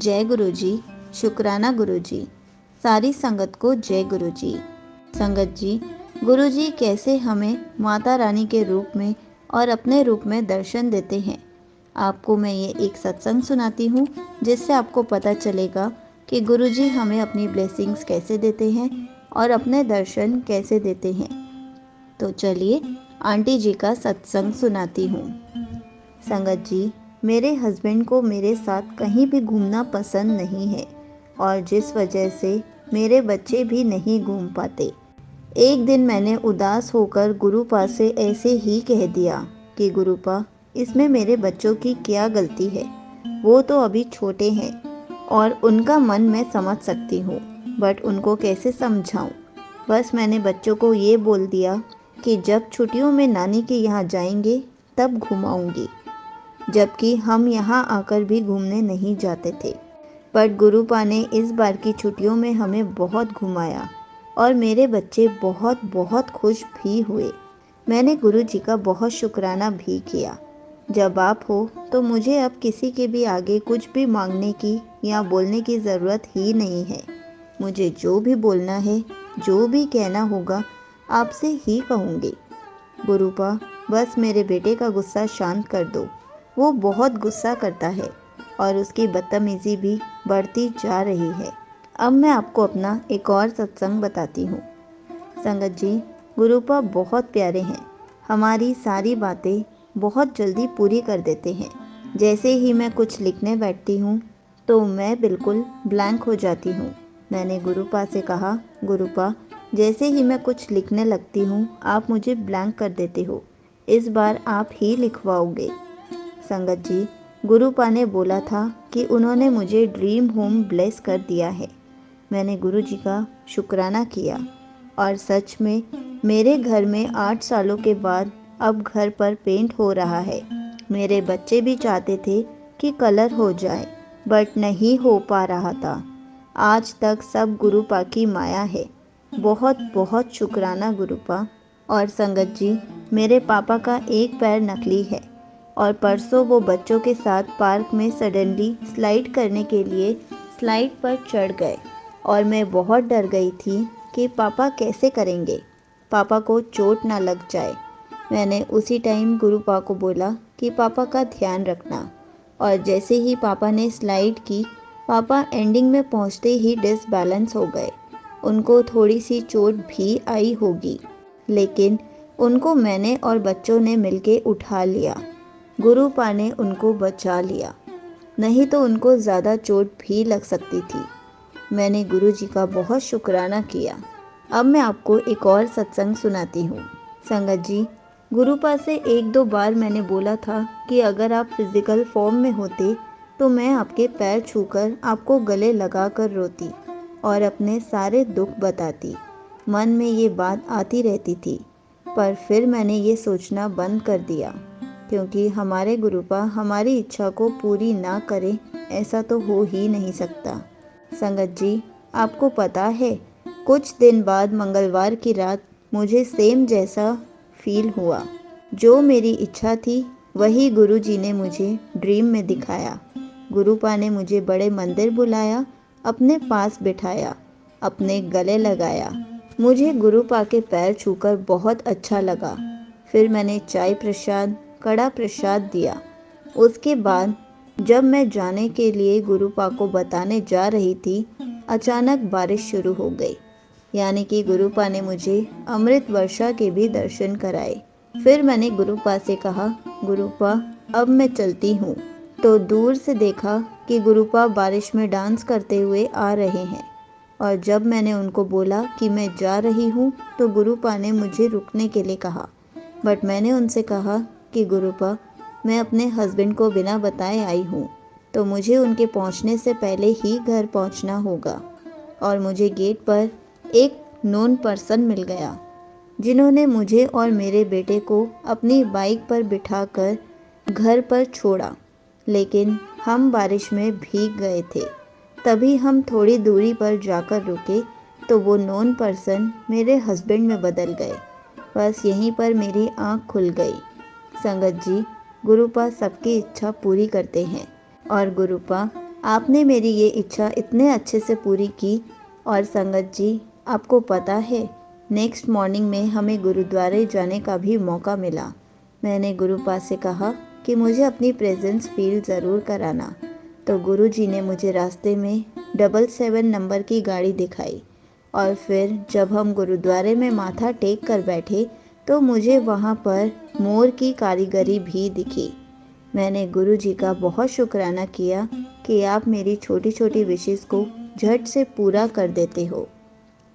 जय गुरुजी। शुक्राना गुरुजी। सारी संगत को जय गुरुजी। संगत जी, गुरुजी कैसे हमें माता रानी के रूप में और अपने रूप में दर्शन देते हैं। आपको मैं ये एक सत्संग सुनाती हूँ जिससे आपको पता चलेगा कि गुरुजी हमें अपनी ब्लेसिंग्स कैसे देते हैं और अपने दर्शन कैसे देते हैं। तो चलिए आंटी जी का सत्संग सुनाती हूँ। संगत जी, मेरे हस्बैंड को मेरे साथ कहीं भी घूमना पसंद नहीं है और जिस वजह से मेरे बच्चे भी नहीं घूम पाते। एक दिन मैंने उदास होकर गुरुपा से ऐसे ही कह दिया कि गुरुपा, इसमें मेरे बच्चों की क्या गलती है। वो तो अभी छोटे हैं और उनका मन मैं समझ सकती हूँ, बट उनको कैसे समझाऊँ। बस मैंने बच्चों को ये बोल दिया कि जब छुट्टियों में नानी के यहाँ जाएंगे तब घुमाऊंगी, जबकि हम यहाँ आकर भी घूमने नहीं जाते थे। पर गुरुपा ने इस बार की छुट्टियों में हमें बहुत घुमाया और मेरे बच्चे बहुत बहुत खुश भी हुए। मैंने गुरु जी का बहुत शुक्राना भी किया। जब आप हो तो मुझे अब किसी के भी आगे कुछ भी मांगने की या बोलने की ज़रूरत ही नहीं है। मुझे जो भी बोलना है, जो भी कहना होगा, आपसे ही कहूँगी। गुरुपा, बस मेरे बेटे का गुस्सा शांत कर दो। वो बहुत गुस्सा करता है और उसकी बदतमीज़ी भी बढ़ती जा रही है। अब मैं आपको अपना एक और सत्संग बताती हूँ। संगत जी, गुरुपा बहुत प्यारे हैं। हमारी सारी बातें बहुत जल्दी पूरी कर देते हैं। जैसे ही मैं कुछ लिखने बैठती हूँ तो मैं बिल्कुल ब्लैंक हो जाती हूँ। मैंने गुरुपा से कहा, गुरुपा, जैसे ही मैं कुछ लिखने लगती हूँ आप मुझे ब्लैंक कर देते हो। इस बार आप ही लिखवाओगे। संगत जी, गुरुपा ने बोला था कि उन्होंने मुझे ड्रीम होम ब्लेस कर दिया है। मैंने गुरु जी का शुक्राना किया और सच में मेरे घर में 8 सालों के बाद अब घर पर पेंट हो रहा है। मेरे बच्चे भी चाहते थे कि कलर हो जाए, बट नहीं हो पा रहा था। आज तक सब गुरुपा की माया है। बहुत बहुत शुक्राना गुरुपा। और संगत जी, मेरे पापा का एक पैर नकली है और परसों वो बच्चों के साथ पार्क में सडनली स्लाइड करने के लिए स्लाइड पर चढ़ गए और मैं बहुत डर गई थी कि पापा कैसे करेंगे, पापा को चोट ना लग जाए। मैंने उसी टाइम गुरुपा को बोला कि पापा का ध्यान रखना, और जैसे ही पापा ने स्लाइड की, पापा एंडिंग में पहुंचते ही डिसबैलेंस हो गए। उनको थोड़ी सी चोट भी आई होगी, लेकिन उनको मैंने और बच्चों ने मिलके उठा लिया। गुरुपा ने उनको बचा लिया, नहीं तो उनको ज़्यादा चोट भी लग सकती थी। मैंने गुरु जी का बहुत शुक्राना किया। अब मैं आपको एक और सत्संग सुनाती हूँ। संगत जी, गुरुपा से 1-2 बार मैंने बोला था कि अगर आप फिज़िकल फॉर्म में होते तो मैं आपके पैर छूकर आपको गले लगाकर रोती और अपने सारे दुख बताती। मन में ये बात आती रहती थी, पर फिर मैंने ये सोचना बंद कर दिया, क्योंकि हमारे गुरुपा हमारी इच्छा को पूरी ना करें, ऐसा तो हो ही नहीं सकता। संगत जी, आपको पता है, कुछ दिन बाद मंगलवार की रात मुझे सेम जैसा फील हुआ। जो मेरी इच्छा थी वही गुरु जी ने मुझे ड्रीम में दिखाया। गुरुपा ने मुझे बड़े मंदिर बुलाया, अपने पास बिठाया, अपने गले लगाया। मुझे गुरुपा के पैर छूकर बहुत अच्छा लगा। फिर मैंने चाय प्रसाद, कड़ा प्रसाद दिया। उसके बाद जब मैं जाने के लिए गुरुपा को बताने जा रही थी, अचानक बारिश शुरू हो गई। यानी कि गुरुपा ने मुझे अमृत वर्षा के भी दर्शन कराए। फिर मैंने गुरुपा से कहा, गुरुपा, अब मैं चलती हूँ। तो दूर से देखा कि गुरुपा बारिश में डांस करते हुए आ रहे हैं, और जब मैंने उनको बोला कि मैं जा रही हूँ तो गुरुपा ने मुझे रुकने के लिए कहा। बट मैंने उनसे कहा कि गुरुपा, मैं अपने हस्बैंड को बिना बताए आई हूँ, तो मुझे उनके पहुँचने से पहले ही घर पहुँचना होगा। और मुझे गेट पर एक नोन पर्सन मिल गया, जिन्होंने मुझे और मेरे बेटे को अपनी बाइक पर बिठाकर घर पर छोड़ा। लेकिन हम बारिश में भीग गए थे। तभी हम थोड़ी दूरी पर जाकर रुके तो वो नोन पर्सन मेरे हस्बैंड में बदल गए। बस यहीं पर मेरी आँख खुल गई। संगत जी, गुरुपा सबकी इच्छा पूरी करते हैं और गुरुपा आपने मेरी ये इच्छा इतने अच्छे से पूरी की। और संगत जी, आपको पता है, नेक्स्ट मॉर्निंग में हमें गुरुद्वारे जाने का भी मौका मिला। मैंने गुरुपा से कहा कि मुझे अपनी प्रेजेंस फील ज़रूर कराना। तो गुरुजी ने मुझे रास्ते में 777 नंबर की गाड़ी दिखाई। और फिर जब हम गुरुद्वारे में माथा टेक कर बैठे तो मुझे वहाँ पर मोर की कारीगरी भी दिखी। मैंने गुरुजी का बहुत शुक्राना किया कि आप मेरी छोटी छोटी विशेस को झट से पूरा कर देते हो।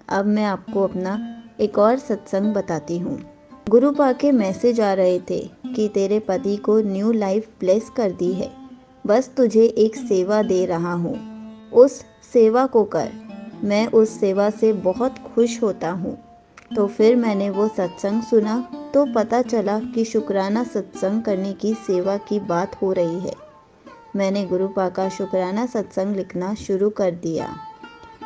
अब मैं आपको अपना एक और सत्संग बताती हूँ। गुरुपा के मैसेज आ रहे थे कि तेरे पति को न्यू लाइफ ब्लेस कर दी है, बस तुझे एक सेवा दे रहा हूँ, उस सेवा को कर। मैं उस सेवा से बहुत खुश होता हूँ। तो फिर मैंने वो सत्संग सुना तो पता चला कि शुक्राना सत्संग करने की सेवा की बात हो रही है। मैंने गुरुपा का शुक्राना सत्संग लिखना शुरू कर दिया।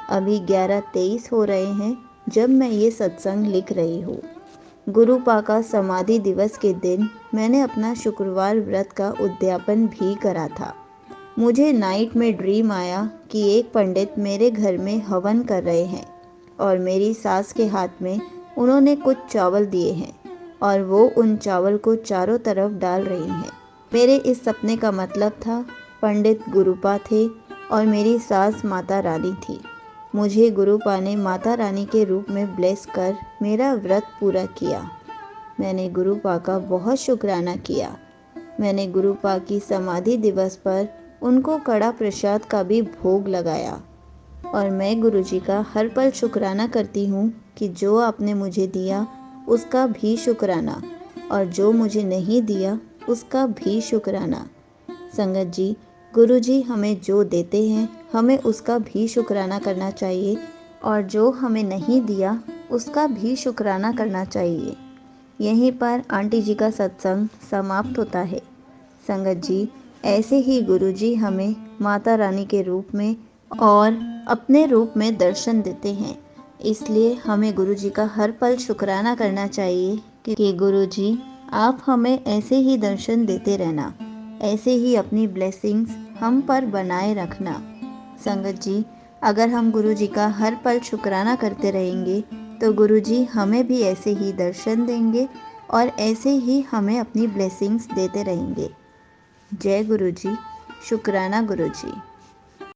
अभी 11:23 हो रहे हैं जब मैं ये सत्संग लिख रही हूँ। गुरुपा का समाधि दिवस के दिन मैंने अपना शुक्रवार व्रत का उद्यापन भी करा था। मुझे नाइट में ड्रीम आया कि एक पंडित मेरे घर में हवन कर रहे हैं और मेरी सास के हाथ में उन्होंने कुछ चावल दिए हैं और वो उन चावल को चारों तरफ डाल रही हैं। मेरे इस सपने का मतलब था, पंडित गुरुपा थे और मेरी सास माता रानी थी। मुझे गुरुपा ने माता रानी के रूप में ब्लेस कर मेरा व्रत पूरा किया। मैंने गुरुपा का बहुत शुक्राना किया। मैंने गुरुपा की समाधि दिवस पर उनको कड़ा प्रसाद का भी भोग लगाया। और मैं गुरुजी का हर पल शुक्राना करती हूँ कि जो आपने मुझे दिया उसका भी शुक्राना, और जो मुझे नहीं दिया उसका भी शुक्राना। संगत जी, गुरुजी हमें जो देते हैं हमें उसका भी शुक्राना करना चाहिए, और जो हमें नहीं दिया उसका भी शुक्राना करना चाहिए। यहीं पर आंटी जी का सत्संग समाप्त होता है। संगत जी, ऐसे ही गुरुजी हमें माता रानी के रूप में और अपने रूप में दर्शन देते हैं। इसलिए हमें गुरुजी का हर पल शुक्राना करना चाहिए कि गुरुजी आप हमें ऐसे ही दर्शन देते रहना, ऐसे ही अपनी ब्लेसिंग्स हम पर बनाए रखना। संगत जी, अगर हम गुरुजी का हर पल शुक्राना करते रहेंगे तो गुरुजी हमें भी ऐसे ही दर्शन देंगे और ऐसे ही हमें अपनी ब्लेसिंग्स देते रहेंगे। जय गुरुजी, शुक्राना गुरुजी।